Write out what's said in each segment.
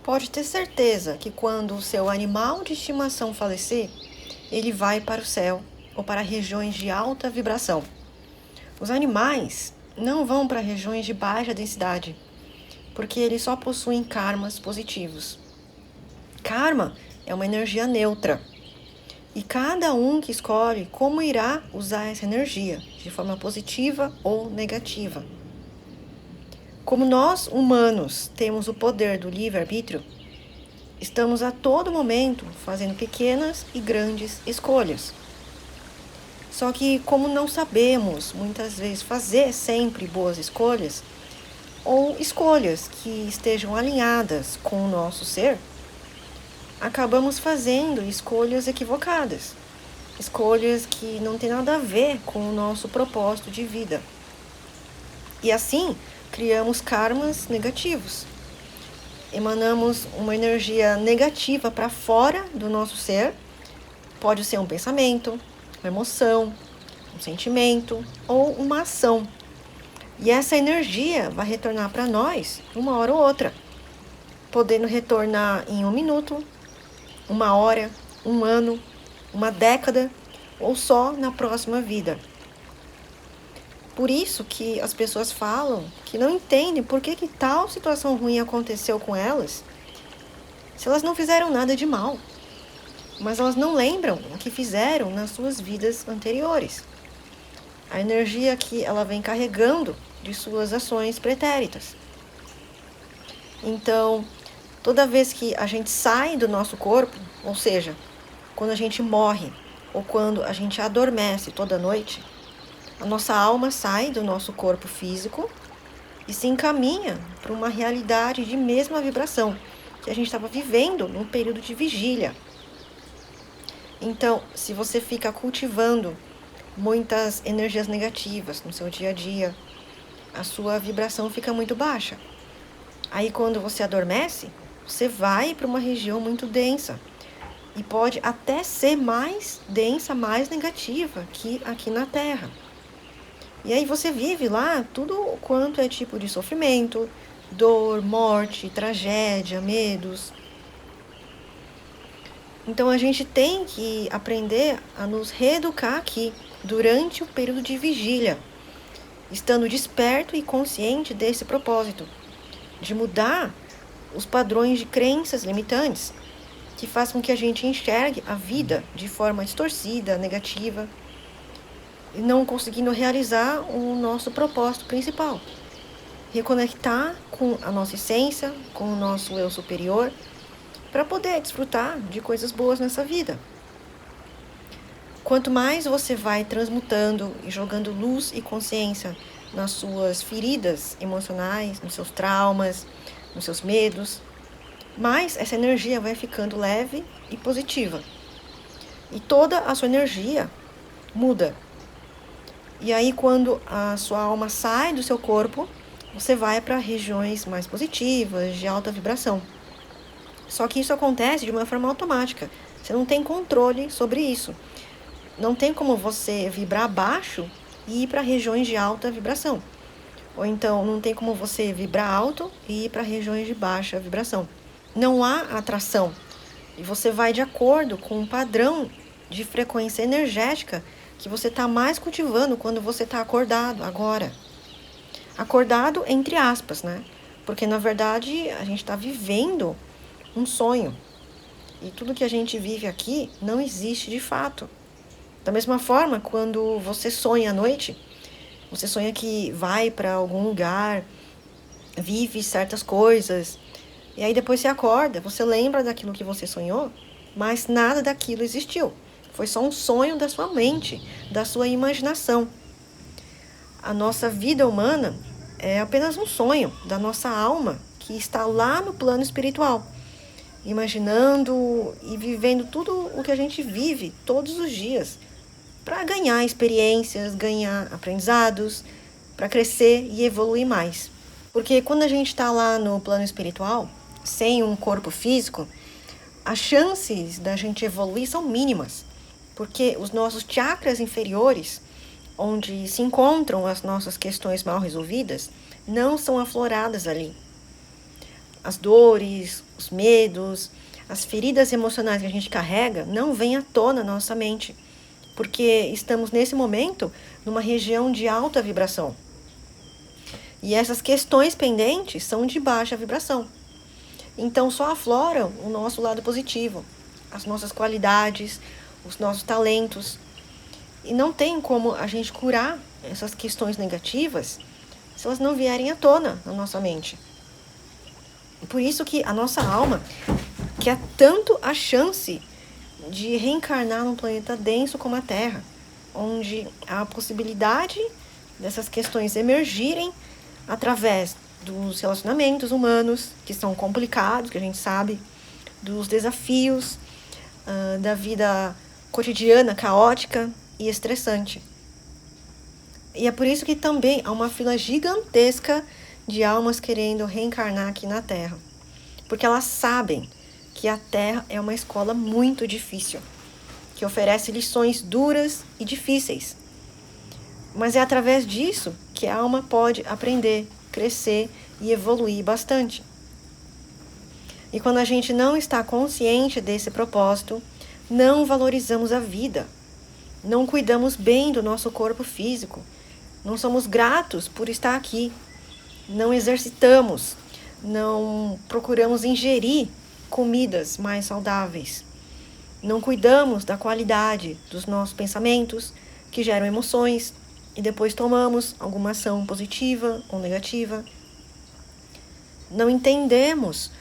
Pode ter certeza que quando o seu animal de estimação falecer, ele vai para o céu ou para regiões de alta vibração. Os animais não vão para regiões de baixa densidade, porque eles só possuem karmas positivos. Karma é uma energia neutra, e cada um que escolhe como irá usar essa energia, de forma positiva ou negativa. Como nós, humanos, temos o poder do livre-arbítrio, estamos a todo momento fazendo pequenas e grandes escolhas. Só que como não sabemos, muitas vezes, fazer sempre boas escolhas, ou escolhas que estejam alinhadas com o nosso ser, acabamos fazendo escolhas equivocadas. Escolhas que não têm nada a ver com o nosso propósito de vida. E assim, criamos karmas negativos. Emanamos uma energia negativa para fora do nosso ser. Pode ser um pensamento, uma emoção, um sentimento ou uma ação. E essa energia vai retornar para nós uma hora ou outra, podendo retornar em 1 minuto, 1 hora, 1 ano, 1 década ou só na próxima vida. Por isso que as pessoas falam que não entendem por que tal situação ruim aconteceu com elas, se elas não fizeram nada de mal, mas elas não lembram o que fizeram nas suas vidas anteriores. A energia que ela vem carregando de suas ações pretéritas. Então, toda vez que a gente sai do nosso corpo, ou seja, quando a gente morre ou quando a gente adormece toda noite, a nossa alma sai do nosso corpo físico e se encaminha para uma realidade de mesma vibração que a gente estava vivendo num período de vigília. Então, se você fica cultivando muitas energias negativas no seu dia a dia, a sua vibração fica muito baixa. Aí, quando você adormece, você vai para uma região muito densa e pode até ser mais densa, mais negativa que aqui na Terra. E aí você vive lá tudo quanto é tipo de sofrimento, dor, morte, tragédia, medos. Então a gente tem que aprender a nos reeducar aqui, durante o período de vigília, estando desperto e consciente desse propósito, de mudar os padrões de crenças limitantes, que fazem com que a gente enxergue a vida de forma distorcida, negativa, e não conseguindo realizar o nosso propósito principal. Reconectar com a nossa essência, com o nosso eu superior, para poder desfrutar de coisas boas nessa vida. Quanto mais você vai transmutando e jogando luz e consciência nas suas feridas emocionais, nos seus traumas, nos seus medos, mais essa energia vai ficando leve e positiva. E toda a sua energia muda. E aí, quando a sua alma sai do seu corpo, você vai para regiões mais positivas, de alta vibração. Só que isso acontece de uma forma automática. Você não tem controle sobre isso. Não tem como você vibrar baixo e ir para regiões de alta vibração. Ou então, não tem como você vibrar alto e ir para regiões de baixa vibração. Não há atração. E você vai de acordo com um padrão de frequência energética que você está mais cultivando quando você está acordado agora. Acordado entre aspas, né? Porque na verdade a gente está vivendo um sonho. E tudo que a gente vive aqui não existe de fato. Da mesma forma, quando você sonha à noite, você sonha que vai para algum lugar, vive certas coisas, e aí depois você acorda, você lembra daquilo que você sonhou, mas nada daquilo existiu. Foi só um sonho da sua mente, da sua imaginação. A nossa vida humana é apenas um sonho da nossa alma, que está lá no plano espiritual, imaginando e vivendo tudo o que a gente vive todos os dias, para ganhar experiências, ganhar aprendizados, para crescer e evoluir mais. Porque quando a gente está lá no plano espiritual, sem um corpo físico, as chances da gente evoluir são mínimas. Porque os nossos chakras inferiores, onde se encontram as nossas questões mal resolvidas, não são afloradas ali. as dores, os medos, as feridas emocionais que a gente carrega não vêm à tona na nossa mente, porque estamos nesse momento numa região de alta vibração. E essas questões pendentes são de baixa vibração. Então só afloram o nosso lado positivo, as nossas qualidades, os nossos talentos. E não tem como a gente curar essas questões negativas se elas não vierem à tona na nossa mente. Por isso que a nossa alma quer tanto a chance de reencarnar num planeta denso como a Terra, onde há a possibilidade dessas questões emergirem através dos relacionamentos humanos, que são complicados, que a gente sabe, dos desafios, da vida cotidiana, caótica e estressante. E é por isso que também há uma fila gigantesca de almas querendo reencarnar aqui na Terra. Porque elas sabem que a Terra é uma escola muito difícil, que oferece lições duras e difíceis. Mas é através disso que a alma pode aprender, crescer e evoluir bastante. E quando a gente não está consciente desse propósito, não valorizamos a vida, não cuidamos bem do nosso corpo físico, não somos gratos por estar aqui, não exercitamos, não procuramos ingerir comidas mais saudáveis, não cuidamos da qualidade dos nossos pensamentos que geram emoções e depois tomamos alguma ação positiva ou negativa. Não entendemos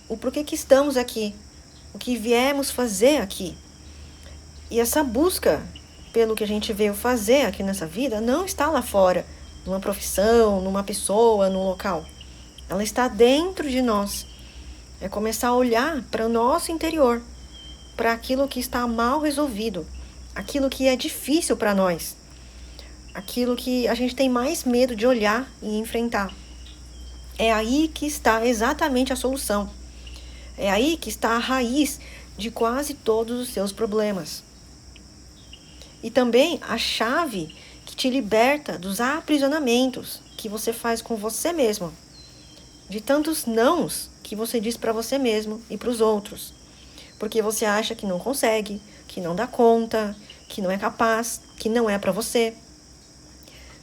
o porquê que estamos aqui, o que viemos fazer aqui. E essa busca pelo que a gente veio fazer aqui nessa vida não está lá fora, numa profissão, numa pessoa, num local. Ela está dentro de nós. É começar a olhar para o nosso interior, para aquilo que está mal resolvido, aquilo que é difícil para nós, aquilo que a gente tem mais medo de olhar e enfrentar. É aí que está exatamente a solução. É aí que está a raiz de quase todos os seus problemas. E também a chave que te liberta dos aprisionamentos que você faz com você mesmo, de tantos nãos que você diz para você mesmo e para os outros, porque você acha que não consegue, que não dá conta, que não é capaz, que não é para você.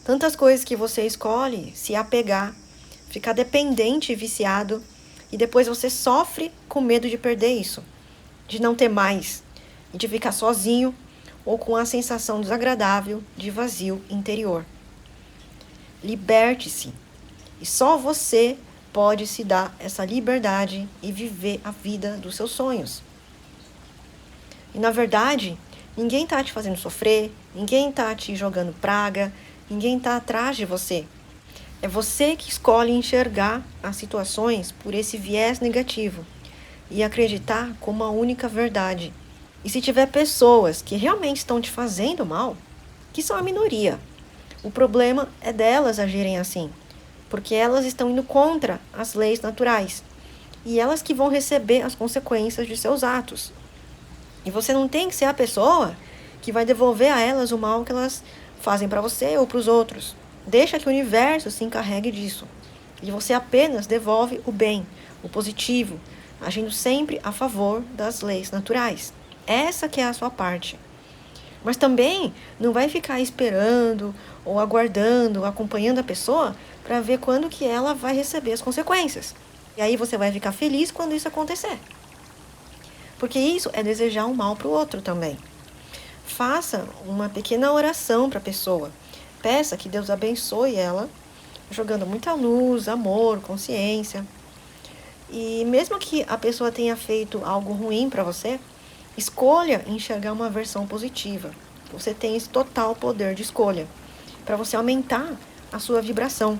Tantas coisas que você escolhe se apegar, ficar dependente e viciado, e depois você sofre com medo de perder isso, de não ter mais, e de ficar sozinho ou com a sensação desagradável de vazio interior. Liberte-se, e só você pode se dar essa liberdade e viver a vida dos seus sonhos. E na verdade, ninguém está te fazendo sofrer, ninguém está te jogando praga, ninguém está atrás de você. É você que escolhe enxergar as situações por esse viés negativo e acreditar como a única verdade. E se tiver pessoas que realmente estão te fazendo mal, que são a minoria, o problema é delas agirem assim, porque elas estão indo contra as leis naturais e elas que vão receber as consequências de seus atos. E você não tem que ser a pessoa que vai devolver a elas o mal que elas fazem para você ou para os outros. Deixa que o universo se encarregue disso. E você apenas devolve o bem, o positivo, agindo sempre a favor das leis naturais. Essa que é a sua parte. Mas também não vai ficar esperando ou aguardando, acompanhando a pessoa para ver quando que ela vai receber as consequências. E aí você vai ficar feliz quando isso acontecer. Porque isso é desejar um mal para o outro também. Faça uma pequena oração para a pessoa. Peça que Deus abençoe ela, jogando muita luz, amor, consciência. E mesmo que a pessoa tenha feito algo ruim para você, escolha enxergar uma versão positiva. Você tem esse total poder de escolha para você aumentar a sua vibração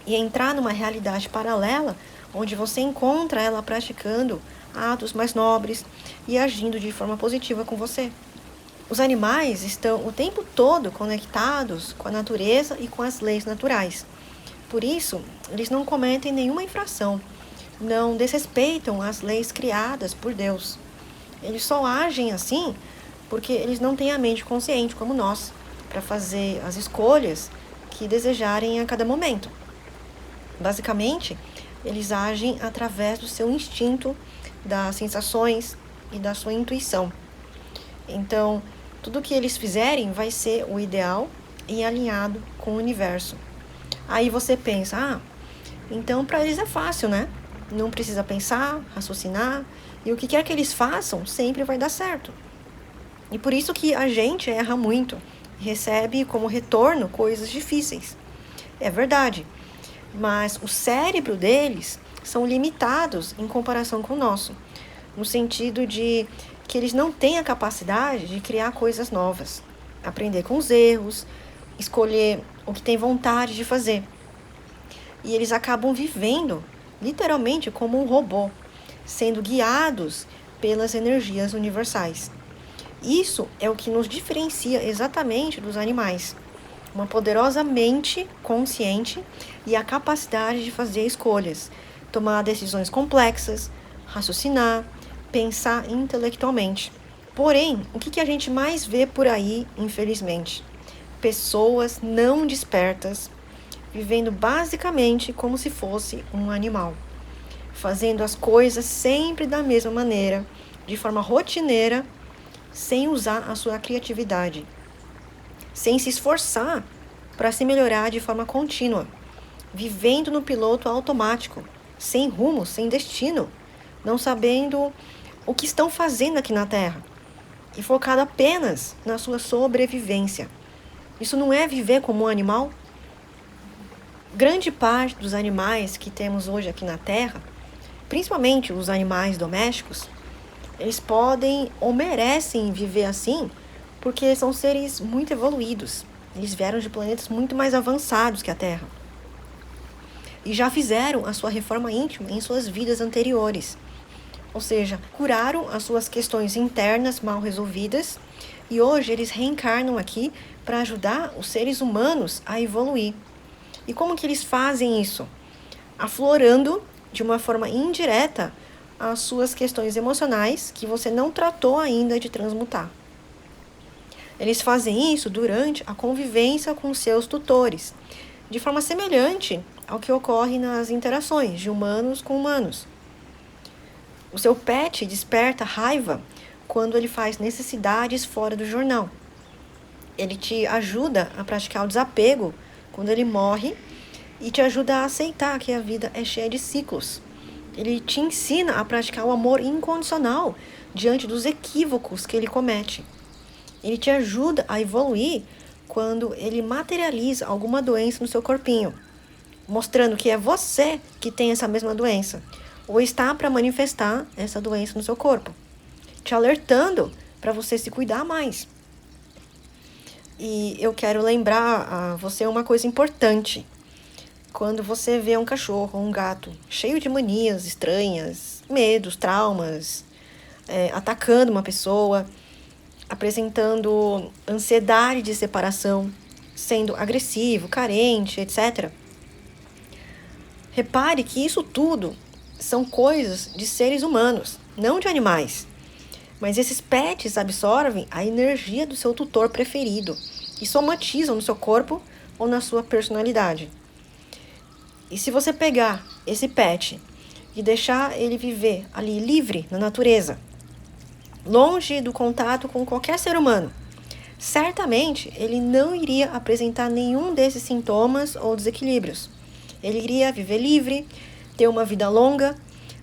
e entrar numa realidade paralela onde você encontra ela praticando atos mais nobres e agindo de forma positiva com você. Os animais estão o tempo todo conectados com a natureza e com as leis naturais. Por isso, eles não cometem nenhuma infração, não desrespeitam as leis criadas por Deus. Eles só agem assim porque eles não têm a mente consciente como nós, para fazer as escolhas que desejarem a cada momento. Basicamente, Eles agem através do seu instinto, das sensações e da sua intuição. Então, tudo que eles fizerem vai ser o ideal e alinhado com o universo. Aí você pensa, então para eles é fácil, né? Não precisa pensar, raciocinar, e o que quer que eles façam sempre vai dar certo. E por isso que a gente erra muito e recebe como retorno coisas difíceis. É verdade, mas o cérebro deles são limitados em comparação com o nosso, no sentido de que eles não têm a capacidade de criar coisas novas, aprender com os erros, escolher o que tem vontade de fazer. E eles acabam vivendo, literalmente, como um robô, sendo guiados pelas energias universais. Isso é o que nos diferencia exatamente dos animais. Uma poderosa mente consciente e a capacidade de fazer escolhas, tomar decisões complexas, raciocinar, pensar intelectualmente. Porém, o que a gente mais vê por aí, infelizmente? Pessoas não despertas, vivendo basicamente como se fosse um animal, fazendo as coisas sempre da mesma maneira, de forma rotineira, sem usar a sua criatividade, sem se esforçar para se melhorar de forma contínua, vivendo no piloto automático, sem rumo, sem destino, não sabendo o que estão fazendo aqui na Terra e focado apenas na sua sobrevivência. Isso não é viver como um animal? Grande parte dos animais que temos hoje aqui na Terra, principalmente os animais domésticos, eles podem ou merecem viver assim porque são seres muito evoluídos. Eles vieram de planetas muito mais avançados que a Terra. E já fizeram a sua reforma íntima em suas vidas anteriores. Ou seja, curaram as suas questões internas mal resolvidas e hoje eles reencarnam aqui para ajudar os seres humanos a evoluir. E como que eles fazem isso? Aflorando de uma forma indireta as suas questões emocionais que você não tratou ainda de transmutar. Eles fazem isso durante a convivência com seus tutores, de forma semelhante ao que ocorre nas interações de humanos com humanos. O seu pet desperta raiva quando ele faz necessidades fora do jornal. Ele te ajuda a praticar o desapego quando ele morre e te ajuda a aceitar que a vida é cheia de ciclos. Ele te ensina a praticar o amor incondicional diante dos equívocos que ele comete. Ele te ajuda a evoluir quando ele materializa alguma doença no seu corpinho, mostrando que é você que tem essa mesma doença, ou está para manifestar essa doença no seu corpo, te alertando para você se cuidar mais. E eu quero lembrar a você uma coisa importante. Quando você vê um cachorro ou um gato cheio de manias estranhas, medos, traumas, atacando uma pessoa, apresentando ansiedade de separação, sendo agressivo, carente, etc. Repare que isso tudo são coisas de seres humanos, não de animais. Mas esses pets absorvem a energia do seu tutor preferido e somatizam no seu corpo ou na sua personalidade. E se você pegar esse pet e deixar ele viver ali livre na natureza, longe do contato com qualquer ser humano, certamente ele não iria apresentar nenhum desses sintomas ou desequilíbrios. Ele iria viver livre, ter uma vida longa,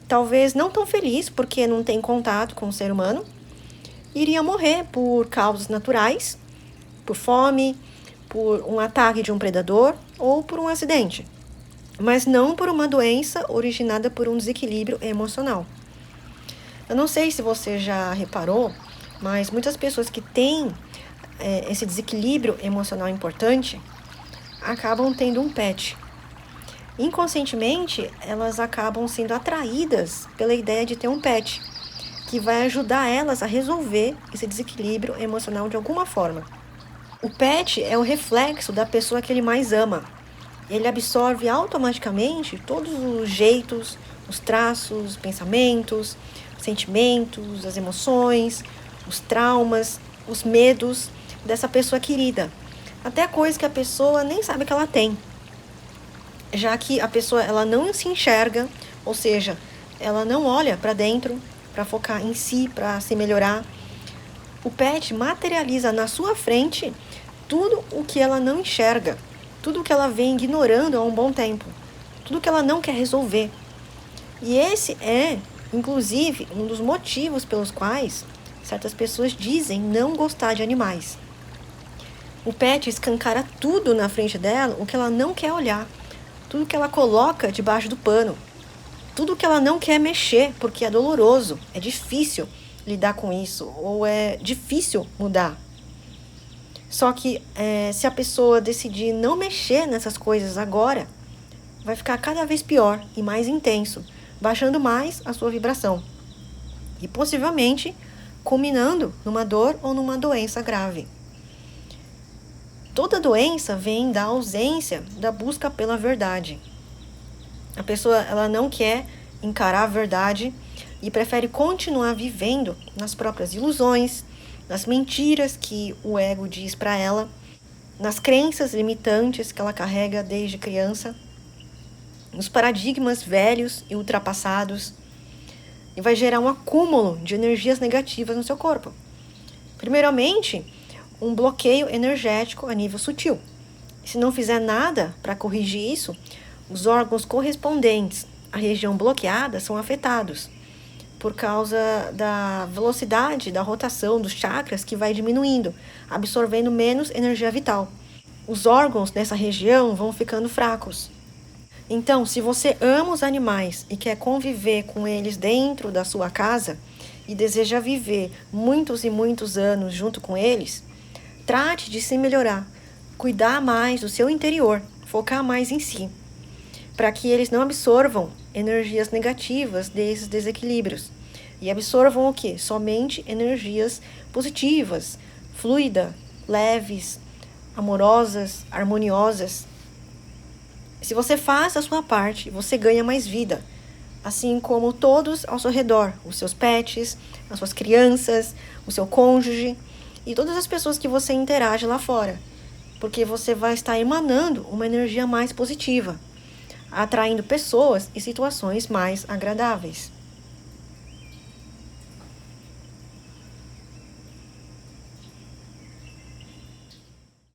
talvez não tão feliz porque não tem contato com o ser humano, iria morrer por causas naturais, por fome, por um ataque de um predador ou por um acidente, mas não por uma doença originada por um desequilíbrio emocional. Eu não sei se você já reparou, mas muitas pessoas que têm esse desequilíbrio emocional importante acabam tendo um pet. Inconscientemente, elas acabam sendo atraídas pela ideia de ter um pet, que vai ajudar elas a resolver esse desequilíbrio emocional de alguma forma. O pet é o reflexo da pessoa que ele mais ama. Ele absorve automaticamente todos os jeitos, os traços, os pensamentos, os sentimentos, as emoções, os traumas, os medos dessa pessoa querida. Até coisa que a pessoa nem sabe que ela tem. já que a pessoa ela não se enxerga, ou seja, ela não olha para dentro para focar em si, para se melhorar. O pet materializa na sua frente tudo o que ela não enxerga, tudo o que ela vem ignorando há um bom tempo, tudo o que ela não quer resolver. E esse é, inclusive, um dos motivos pelos quais certas pessoas dizem não gostar de animais. O pet escancara tudo na frente dela, o que ela não quer olhar, tudo que ela coloca debaixo do pano, tudo que ela não quer mexer, porque é doloroso, é difícil lidar com isso, ou é difícil mudar. Só que se a pessoa decidir não mexer nessas coisas agora, vai ficar cada vez pior e mais intenso, baixando mais a sua vibração. E possivelmente culminando numa dor ou numa doença grave. Toda doença vem da ausência da busca pela verdade. A pessoa ela não quer encarar a verdade e prefere continuar vivendo nas próprias ilusões, nas mentiras que o ego diz para ela, nas crenças limitantes que ela carrega desde criança, nos paradigmas velhos e ultrapassados, e vai gerar um acúmulo de energias negativas no seu corpo. Primeiramente, um bloqueio energético a nível sutil. Se não fizer nada para corrigir isso, os órgãos correspondentes à região bloqueada são afetados por causa da velocidade da rotação dos chakras que vai diminuindo, absorvendo menos energia vital. Os órgãos nessa região vão ficando fracos. Então, se você ama os animais e quer conviver com eles dentro da sua casa e deseja viver muitos e muitos anos junto com eles, trate de se melhorar, cuidar mais do seu interior, focar mais em si, para que eles não absorvam energias negativas desses desequilíbrios e absorvam o quê? Somente energias positivas, fluidas, leves, amorosas, harmoniosas. Se você faz a sua parte, você ganha mais vida, assim como todos ao seu redor, os seus pets, as suas crianças, o seu cônjuge e todas as pessoas que você interage lá fora, porque você vai estar emanando uma energia mais positiva, atraindo pessoas e situações mais agradáveis.